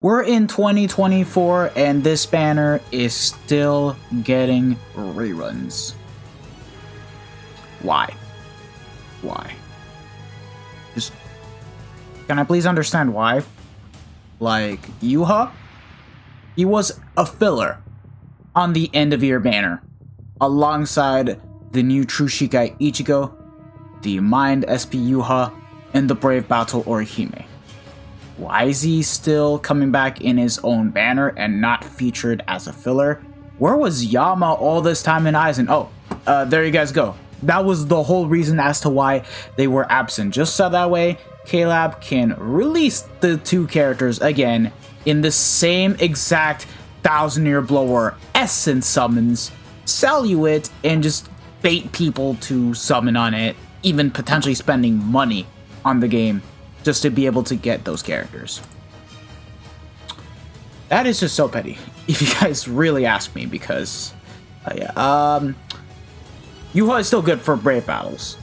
We're in 2024 and this banner is still getting reruns. Why? Why? Just, can I please understand why? Like, Yuha? He was a filler on the end of year banner, alongside the new True Shikai Ichigo, the Mind SP Yuha, and the Brave Battle Orihime. Why is he still coming back in his own banner and not featured as a filler? Where was Yama all this time in Aizen? Oh, there you guys go. That was the whole reason as to why they were absent, just so that way K-Lab can release the two characters again in the same exact 1000-year blower essence summons, sell you it, and just bait people to summon on it, even potentially spending money on the game just to be able to get those characters. That is just so petty, if you guys really ask me, because Yuha is still good for Brave Battles.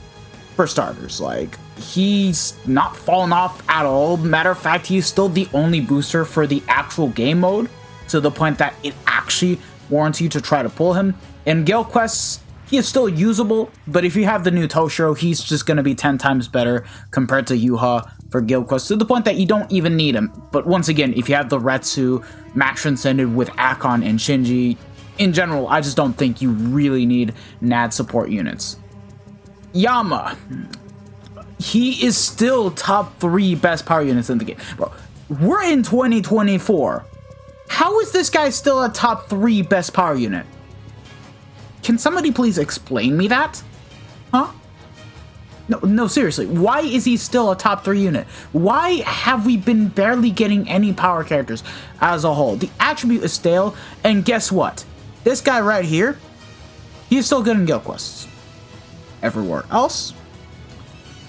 For starters, like, he's not fallen off at all. Matter of fact, he's still the only booster for the actual game mode, to the point that it actually warrants you to try to pull him. In Guild Quests, he is still usable, but if you have the new Toshiro, he's just going to be 10 times better compared to Yuha for Guild Quests, to the point that you don't even need him. But once again, if you have the Retsu, Max Transcended with Akon and Shinji, in general, I just don't think you really need NAD support units. Yama, he is still top 3 best power units in the game. Bro, we're in 2024. How is this guy still a top 3 best power unit? Can somebody please explain me that? Huh? No, seriously. Why is he still a top 3 unit? Why have we been barely getting any power characters as a whole? The attribute is stale, and guess what? This guy right here, he is still good in Guild Quests. Everywhere else,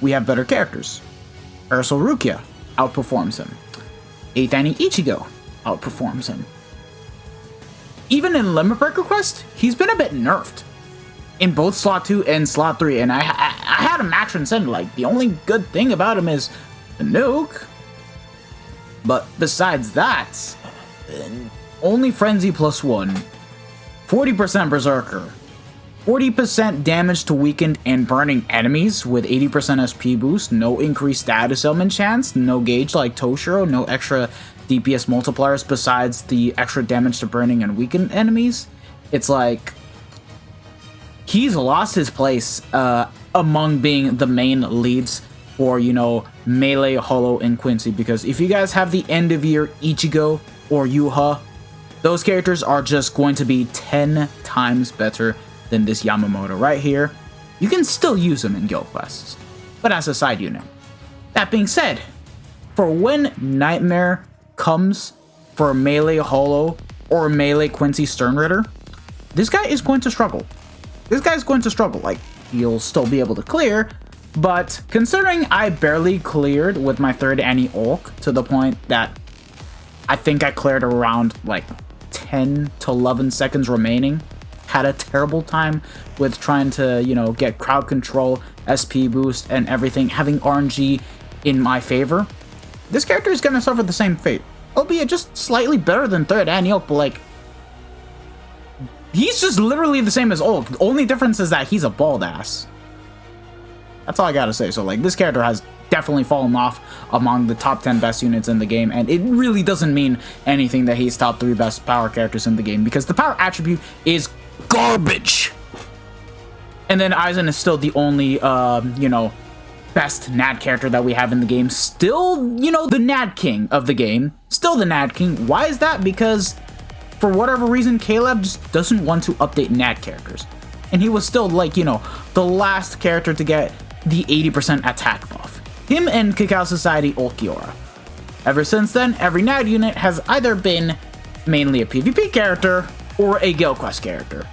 we have better characters. Ursul Rukia outperforms him. 8th Annie Ichigo outperforms him. Even in Limit Breaker Quest, he's been a bit nerfed in both slot 2 and slot 3, and I had him max transcended. Like, the only good thing about him is the nuke, but besides that, only Frenzy +1, 40% Berserker, 40% damage to weakened and burning enemies with 80% SP boost, no increased status element chance, no gauge like Toshiro, no extra DPS multipliers besides the extra damage to burning and weakened enemies. It's like, he's lost his place among being the main leads for, you know, Melee, Holo, and Quincy, because if you guys have the end of year Ichigo or Yuha, those characters are just going to be 10 times better than this Yamamoto right here. You can still use him in Guild Quests, but as a side unit. That being said, for when Nightmare comes for Melee Holo or Melee Quincy Sternritter, this guy is going to struggle. This guy's going to struggle. Like, he'll still be able to clear, but considering I barely cleared with my 3rd Annie Ulk, to the point that I think I cleared around like 10 to 11 seconds remaining, had a terrible time with trying to, you know, get crowd control, SP boost, and everything, having RNG in my favor. This character is going to suffer the same fate, albeit just slightly better than 3rd Annie Ulk, but like, he's just literally the same as Ulk. The only difference is that he's a bald ass. That's all I gotta say. So like, this character has definitely fallen off among the top 10 best units in the game, and it really doesn't mean anything that he's top 3 best power characters in the game, because the power attribute is garbage. And then Aizen is still the only, you know, best NAD character that we have in the game. Still, you know, the NAD king of the game. Still the NAD king. Why is that? Because for whatever reason, Caleb just doesn't want to update NAD characters. And he was still, like, you know, the last character to get the 80% attack buff. Him and Cacao Society Ulquiorra. Ever since then, every NAD unit has either been mainly a PvP character or a Guild Quest character.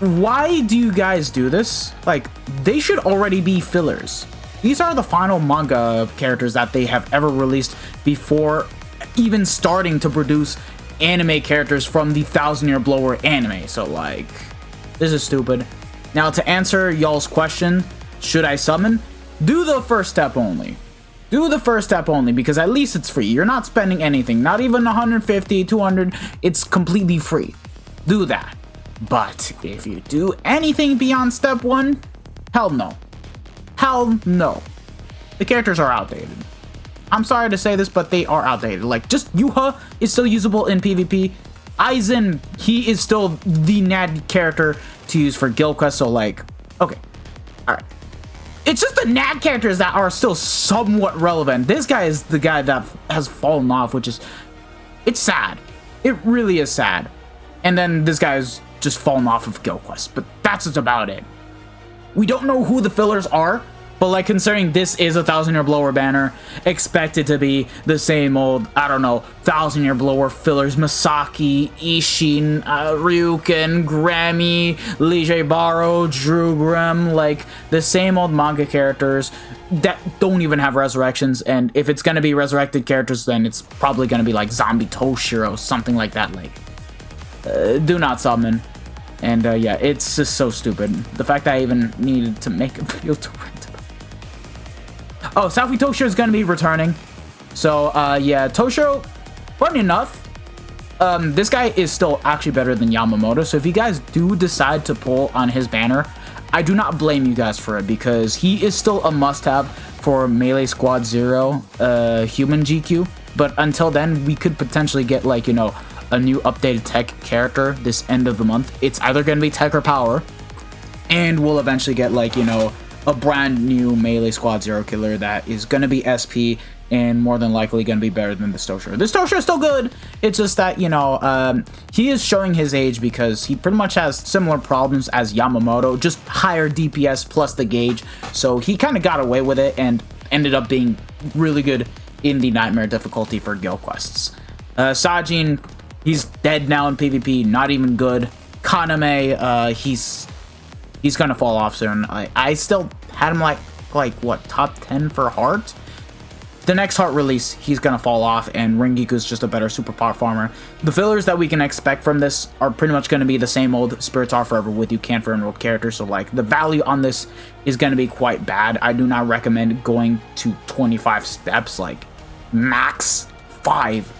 Why do you guys do this? Like, they should already be fillers. These are the final manga characters that they have ever released before even starting to produce anime characters from the 1000-year blower anime. So like, this is stupid. Now, to answer y'all's question, should I summon? Do the first step only. Do the first step only, because at least it's free. You're not spending anything, not even 150, 200. It's completely free. Do that. But if you do anything beyond step 1, hell no. Hell no. The characters are outdated. I'm sorry to say this, but they are outdated. Like, just Yuha is still usable in PvP. Aizen, he is still the NAD character to use for guild quests, so like, okay. Alright. It's just the NAD characters that are still somewhat relevant. This guy is the guy that has fallen off, which is... It's sad. It really is sad. And then this guy's just fallen off of guild quests, but that's just about it. We don't know who the fillers are, but like considering this is a 1,000-year blower banner, expect it to be the same old, I don't know, 1,000-year blower fillers. Masaki, Ishin, Ryuken, Grammy, Liege Baro, Drew Grimm, like the same old manga characters that don't even have resurrections. And if it's gonna be resurrected characters, then it's probably gonna be like Zombie Toshiro, something like that. Like, do not summon. And yeah, it's just so stupid. The fact that I even needed to make a video to rant about. Oh, SAFWY Toshiro is going to be returning. So, yeah, Toshiro, funny enough, this guy is still actually better than Yamamoto. So if you guys do decide to pull on his banner, I do not blame you guys for it, because he is still a must-have for Melee Squad 0 human GQ. But until then, we could potentially get, like, you know, a new updated tech character this end of the month. It's either going to be tech or power, and we'll eventually get, like, you know, a brand new Melee Squad 0 killer that is going to be SP and more than likely going to be better than this Toshiro. This Toshiro is still good. It's just that, you know, he is showing his age because he pretty much has similar problems as Yamamoto, just higher DPS plus the gauge. So he kind of got away with it and ended up being really good in the Nightmare difficulty for guild quests. Sajin, he's dead now in PvP, not even good. Kaname, he's gonna fall off soon. I still had him like what, top 10 for heart? The next heart release, he's gonna fall off, and Rengiku's just a better super pot farmer. The fillers that we can expect from this are pretty much gonna be the same old Spirits Are Forever with you can't for enrolled characters, so like the value on this is gonna be quite bad. I do not recommend going to 25 steps, like max 5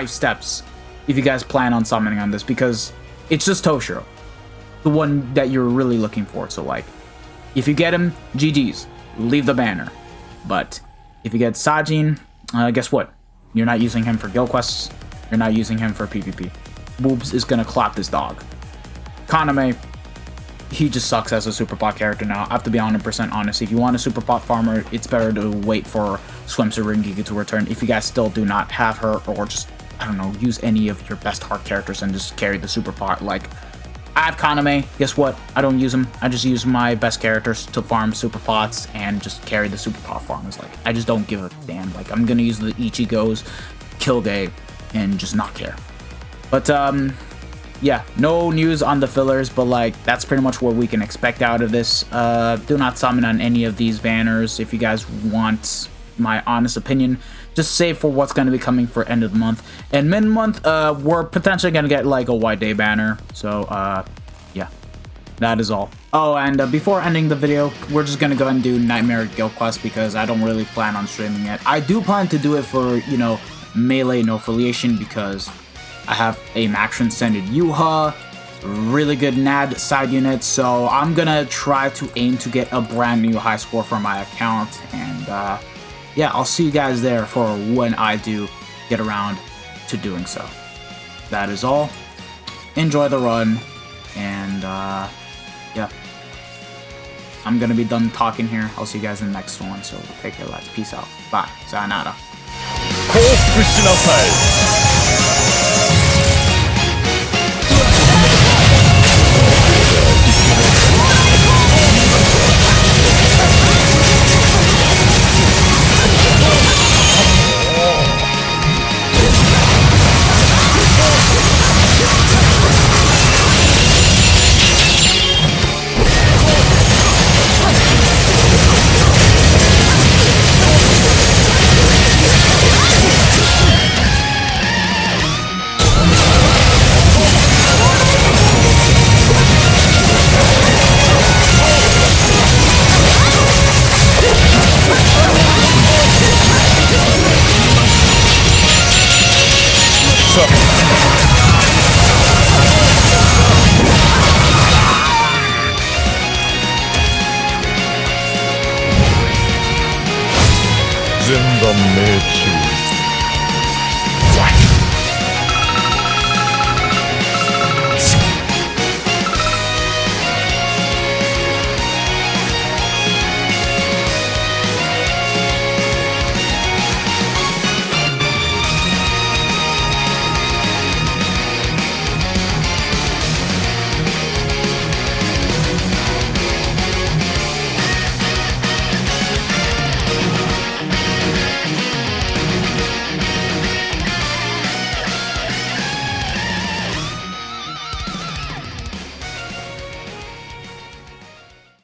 steps if you guys plan on summoning on this, because it's just Toshiro, the one that you're really looking for. So like, if you get him, GG's, leave the banner. But if you get Sajin, guess what? You're not using him for guild quests. You're not using him for PvP. Boobs is gonna clap this dog. Kaname, he just sucks as a super pot character now. I have to be 100% honest. If you want a super pot farmer, it's better to wait for Swimsuit Rengiku to return. If you guys still do not have her, or just, I don't know, use any of your best heart characters and just carry the super pot. Like, I have Kaname. Guess what? I don't use him. I just use my best characters to farm super pots and just carry the super pot farmers. Like, I just don't give a damn. Like, I'm gonna use the Ichigos, Quilge, and just not care. But yeah, no news on the fillers, but like that's pretty much what we can expect out of this. Do not summon on any of these banners. If you guys want my honest opinion, just save for what's going to be coming for end of the month. And mid-month, we're potentially going to get like a White Day banner. So yeah, that is all. Oh, and before ending the video, we're just going to go ahead and do Nightmare Guild Quest, because I don't really plan on streaming it. I do plan to do it for, you know, Melee no affiliation, because I have a max transcended Yuha, really good NAD side unit, so I'm gonna try to aim to get a brand new high score for my account. And yeah, I'll see you guys there for when I do get around to doing so. That is all. Enjoy the run, and yeah, I'm gonna be done talking here. I'll see you guys in the next one, so take care, lads. Peace out. Bye. Sayonara. 前段命中